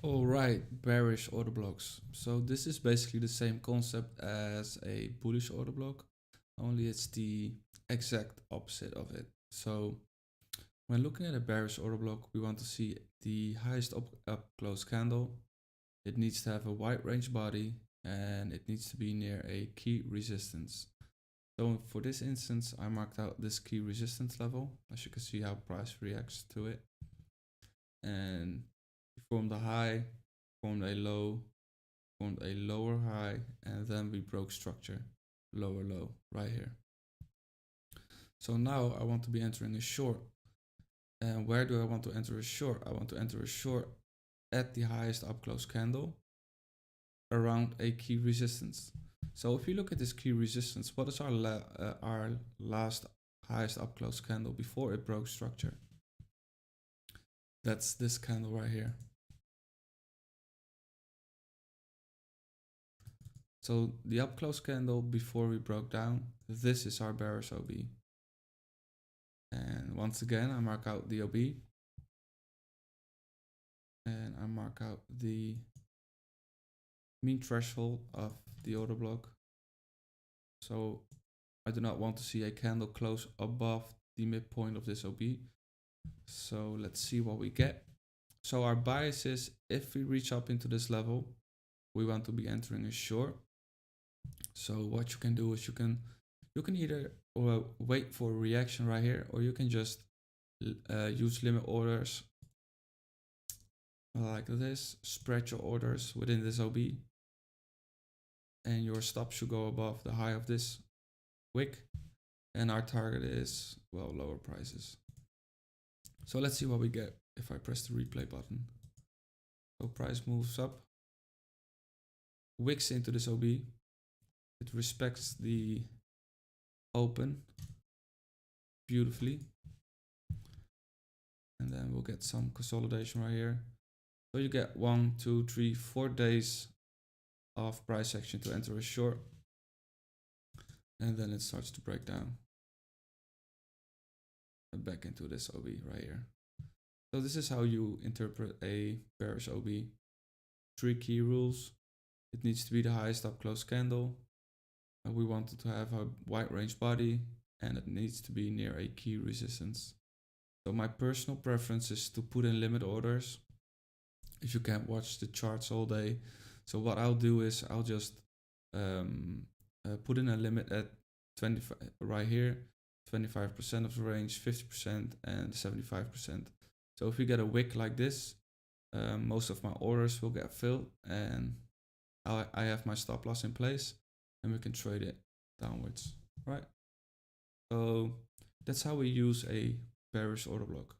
Alright, bearish order blocks. So this is basically the same concept as a bullish order block, only it's the exact opposite of it. So when looking at a bearish order block, we want to see the highest up close candle. It needs to have a wide range body and it needs to be near a key resistance. So for this instance, I marked out this key resistance level, as you can see how price reacts to it. And we formed a high, formed a low, formed a lower high, and then we broke structure, lower low, right here. So now I want to be entering a short. And where do I want to enter a short? I want to enter a short at the highest up close candle around a key resistance. So if you look at this key resistance, what is our last highest up close candle before it broke structure? That's this candle right here. So the up close candle before we broke down, this is our bearish OB. And once again, I mark out the OB. And I mark out the mean threshold of the order block. So I do not want to see a candle close above the midpoint of this OB. So let's see what we get. So our bias is if we reach up into this level, we want to be entering a short. So what you can do is you can either wait for a reaction right here, or you can just use limit orders like this, spread your orders within this OB, and your stop should go above the high of this wick, and our target is, well, lower prices. So let's see what we get if I press the replay button. So price moves up, wicks into this OB, it respects the open beautifully, and then we'll get some consolidation right here. So you get 1, 2, 3, 4 days of price action to enter a short, and then it starts to break down and back into this OB right here. So this is how you interpret a bearish OB. 3 key rules. It needs to be the highest up close candle. We want it to have a wide range body, and it needs to be near a key resistance. So my personal preference is to put in limit orders if you can't watch the charts all day. So what I'll do is I'll just put in a limit at 25 right here, 25% of the range, 50% and 75%. So if we get a wick like this, most of my orders will get filled, and I have my stop loss in place, and we can trade it downwards, right? So that's how we use a bearish order block.